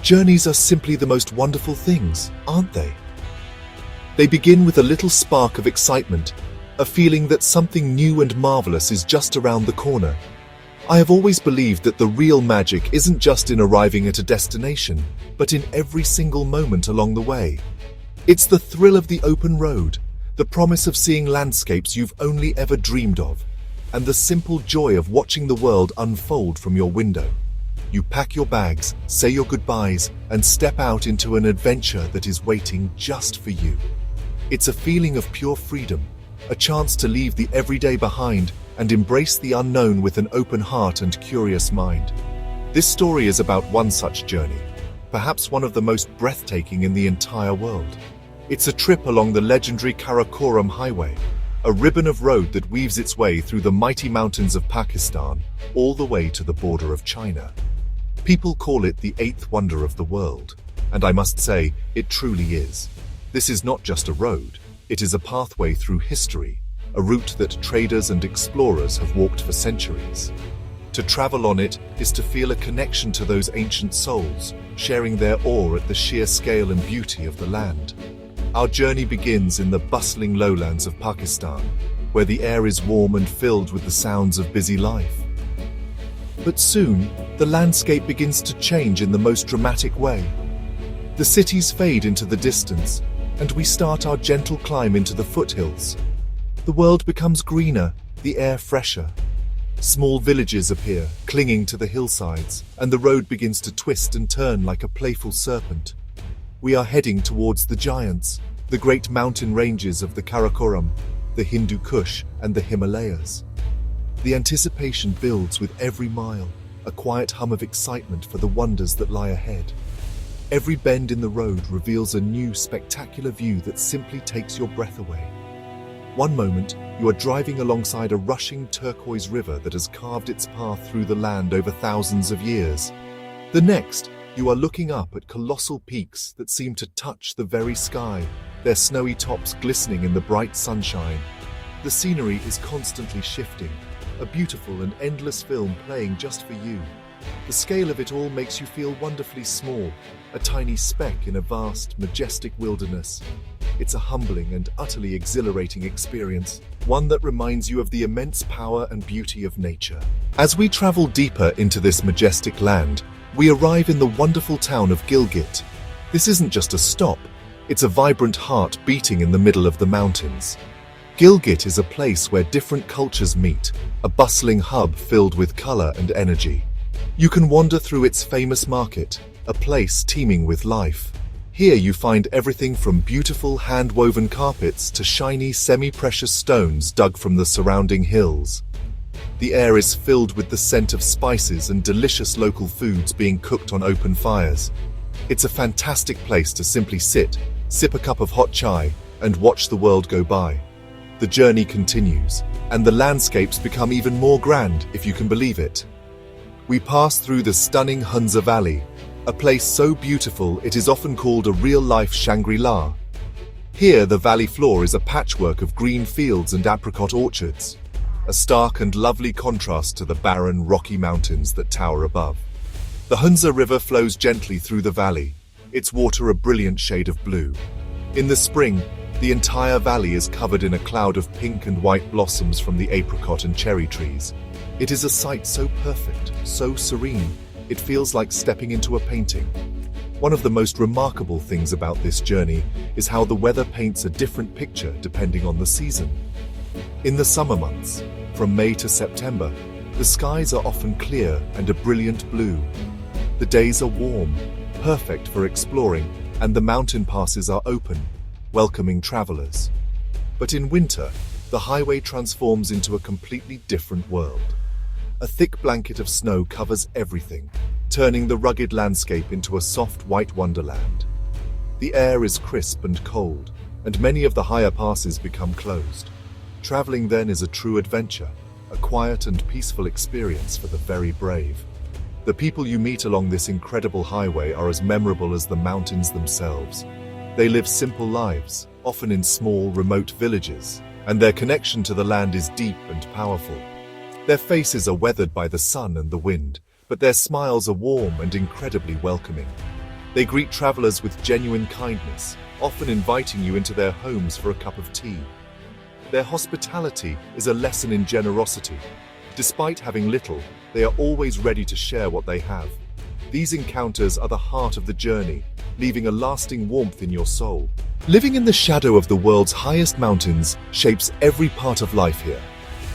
Journeys are simply the most wonderful things, aren't they? They begin with a little spark of excitement, a feeling that something new and marvelous is just around the corner. I have always believed that the real magic isn't just in arriving at a destination, but in every single moment along the way. It's the thrill of the open road, the promise of seeing landscapes you've only ever dreamed of, and the simple joy of watching the world unfold from your window. You pack your bags, say your goodbyes, and step out into an adventure that is waiting just for you. It's a feeling of pure freedom, a chance to leave the everyday behind and embrace the unknown with an open heart and curious mind. This story is about one such journey, perhaps one of the most breathtaking in the entire world. It's a trip along the legendary Karakoram Highway, a ribbon of road that weaves its way through the mighty mountains of Pakistan, all the way to the border of China. People call it the eighth wonder of the world, and I must say, it truly is. This is not just a road, it is a pathway through history, a route that traders and explorers have walked for centuries. To travel on it is to feel a connection to those ancient souls, sharing their awe at the sheer scale and beauty of the land. Our journey begins in the bustling lowlands of Pakistan, where the air is warm and filled with the sounds of busy life. But soon, the landscape begins to change in the most dramatic way. The cities fade into the distance, and we start our gentle climb into the foothills. The world becomes greener, the air fresher. Small villages appear, clinging to the hillsides, and the road begins to twist and turn like a playful serpent. We are heading towards the giants, the great mountain ranges of the Karakoram, the Hindu Kush, and the Himalayas. The anticipation builds with every mile, a quiet hum of excitement for the wonders that lie ahead. Every bend in the road reveals a new, spectacular view that simply takes your breath away. One moment, you are driving alongside a rushing turquoise river that has carved its path through the land over thousands of years. The next, you are looking up at colossal peaks that seem to touch the very sky, their snowy tops glistening in the bright sunshine. The scenery is constantly shifting, a beautiful and endless film playing just for you. The scale of it all makes you feel wonderfully small, a tiny speck in a vast, majestic wilderness. It's a humbling and utterly exhilarating experience, one that reminds you of the immense power and beauty of nature. As we travel deeper into this majestic land, we arrive in the wonderful town of Gilgit. This isn't just a stop, it's a vibrant heart beating in the middle of the mountains. Gilgit is a place where different cultures meet, a bustling hub filled with color and energy. You can wander through its famous market, a place teeming with life. Here you find everything from beautiful hand-woven carpets to shiny semi-precious stones dug from the surrounding hills. The air is filled with the scent of spices and delicious local foods being cooked on open fires. It's a fantastic place to simply sit, sip a cup of hot chai, and watch the world go by. The journey continues, and the landscapes become even more grand, if you can believe it. We pass through the stunning Hunza Valley, a place so beautiful it is often called a real-life Shangri-La. Here, the valley floor is a patchwork of green fields and apricot orchards, a stark and lovely contrast to the barren, rocky mountains that tower above. The Hunza River flows gently through the valley, its water a brilliant shade of blue. In the spring, the entire valley is covered in a cloud of pink and white blossoms from the apricot and cherry trees. It is a sight so perfect, so serene, it feels like stepping into a painting. One of the most remarkable things about this journey is how the weather paints a different picture depending on the season. In the summer months, from May to September, the skies are often clear and a brilliant blue. The days are warm, perfect for exploring, and the mountain passes are open, welcoming travelers. But in winter, the highway transforms into a completely different world. A thick blanket of snow covers everything, turning the rugged landscape into a soft white wonderland. The air is crisp and cold, and many of the higher passes become closed. Traveling then is a true adventure, a quiet and peaceful experience for the very brave. The people you meet along this incredible highway are as memorable as the mountains themselves. They live simple lives, often in small, remote villages, and their connection to the land is deep and powerful. Their faces are weathered by the sun and the wind, but their smiles are warm and incredibly welcoming. They greet travelers with genuine kindness, often inviting you into their homes for a cup of tea. Their hospitality is a lesson in generosity. Despite having little, they are always ready to share what they have. These encounters are the heart of the journey, leaving a lasting warmth in your soul. Living in the shadow of the world's highest mountains shapes every part of life here.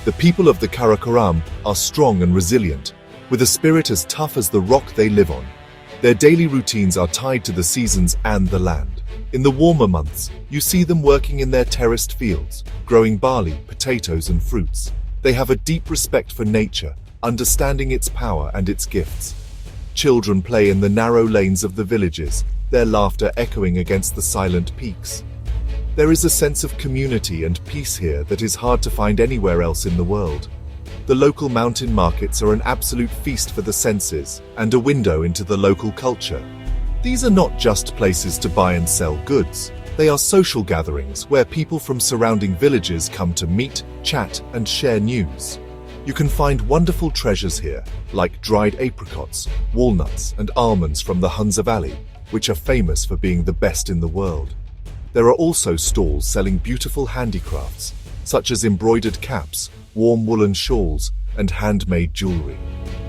The people of the Karakoram are strong and resilient, with a spirit as tough as the rock they live on. Their daily routines are tied to the seasons and the land. In the warmer months, you see them working in their terraced fields, growing barley, potatoes, and fruits. They have a deep respect for nature, understanding its power and its gifts. Children play in the narrow lanes of the villages, their laughter echoing against the silent peaks. There is a sense of community and peace here that is hard to find anywhere else in the world. The local mountain markets are an absolute feast for the senses and a window into the local culture. These are not just places to buy and sell goods. They are social gatherings where people from surrounding villages come to meet, chat, and share news. You can find wonderful treasures here, like dried apricots, walnuts, and almonds from the Hunza Valley, which are famous for being the best in the world. There are also stalls selling beautiful handicrafts, such as embroidered caps, warm woolen shawls, and handmade jewelry.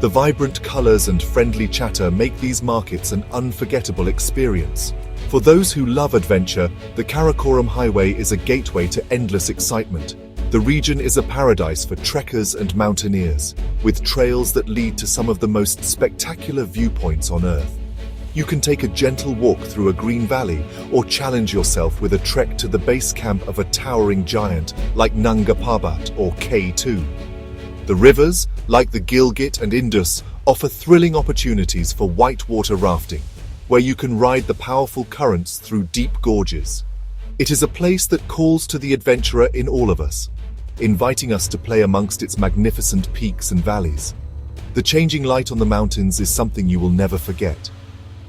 The vibrant colors and friendly chatter make these markets an unforgettable experience. For those who love adventure, the Karakoram Highway is a gateway to endless excitement. The region is a paradise for trekkers and mountaineers, with trails that lead to some of the most spectacular viewpoints on Earth. You can take a gentle walk through a green valley or challenge yourself with a trek to the base camp of a towering giant like Nanga Parbat or K2. The rivers, like the Gilgit and Indus, offer thrilling opportunities for whitewater rafting, where you can ride the powerful currents through deep gorges. It is a place that calls to the adventurer in all of us, inviting us to play amongst its magnificent peaks and valleys. The changing light on the mountains is something you will never forget.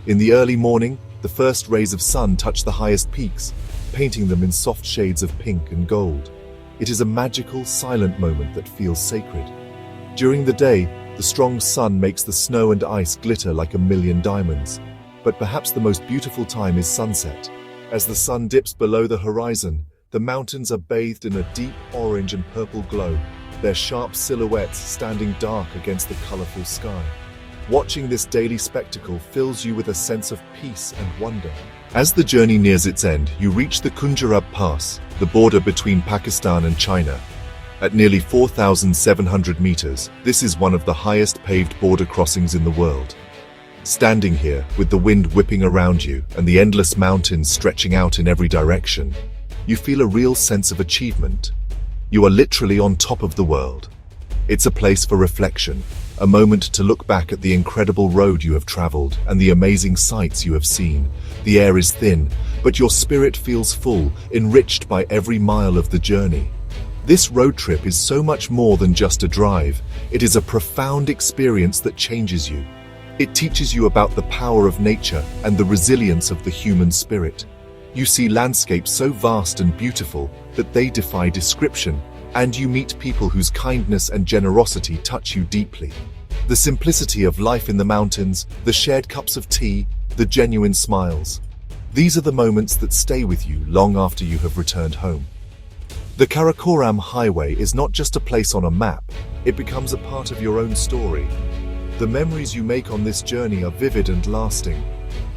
In the early morning, the first rays of sun touch the highest peaks, painting them in soft shades of pink and gold. It is a magical, silent moment that feels sacred. During the day, the strong sun makes the snow and ice glitter like a million diamonds. But perhaps the most beautiful time is sunset. As the sun dips below the horizon, the mountains are bathed in a deep orange and purple glow, their sharp silhouettes standing dark against the colorful sky. Watching this daily spectacle fills you with a sense of peace and wonder. As the journey nears its end, you reach the Kunjarab Pass, the border between Pakistan and China. At nearly 4,700 meters, this is one of the highest paved border crossings in the world. Standing here, with the wind whipping around you and the endless mountains stretching out in every direction, you feel a real sense of achievement. You are literally on top of the world. It's a place for reflection, a moment to look back at the incredible road you have traveled and the amazing sights you have seen. The air is thin, but your spirit feels full, enriched by every mile of the journey. This road trip is so much more than just a drive. It is a profound experience that changes you. It teaches you about the power of nature and the resilience of the human spirit. You see landscapes so vast and beautiful that they defy description, and you meet people whose kindness and generosity touch you deeply. The simplicity of life in the mountains, the shared cups of tea, the genuine smiles. These are the moments that stay with you long after you have returned home. The Karakoram Highway is not just a place on a map, it becomes a part of your own story. The memories you make on this journey are vivid and lasting.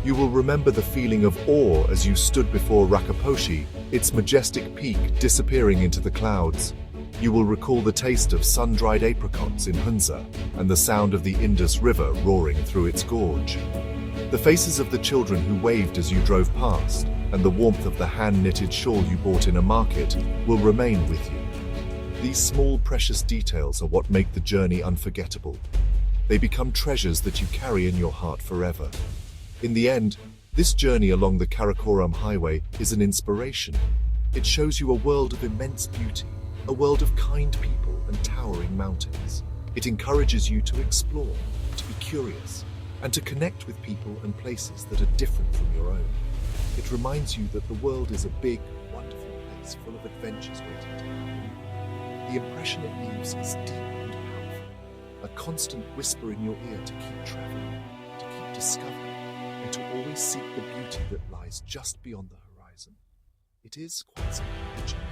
You will remember the feeling of awe as you stood before Rakaposhi, its majestic peak disappearing into the clouds. You will recall the taste of sun-dried apricots in Hunza and the sound of the Indus River roaring through its gorge. The faces of the children who waved as you drove past and the warmth of the hand-knitted shawl you bought in a market will remain with you. These small, precious details are what make the journey unforgettable. They become treasures that you carry in your heart forever. In the end, this journey along the Karakoram Highway is an inspiration. It shows you a world of immense beauty, a world of kind people and towering mountains. It encourages you to explore, to be curious, and to connect with people and places that are different from your own. It reminds you that the world is a big, wonderful place full of adventures waiting to happen. The impression it leaves is deep and powerful, a constant whisper in your ear to keep traveling, to keep discovering. and to always seek the beauty that lies just beyond the horizon. It is quite simple, actually.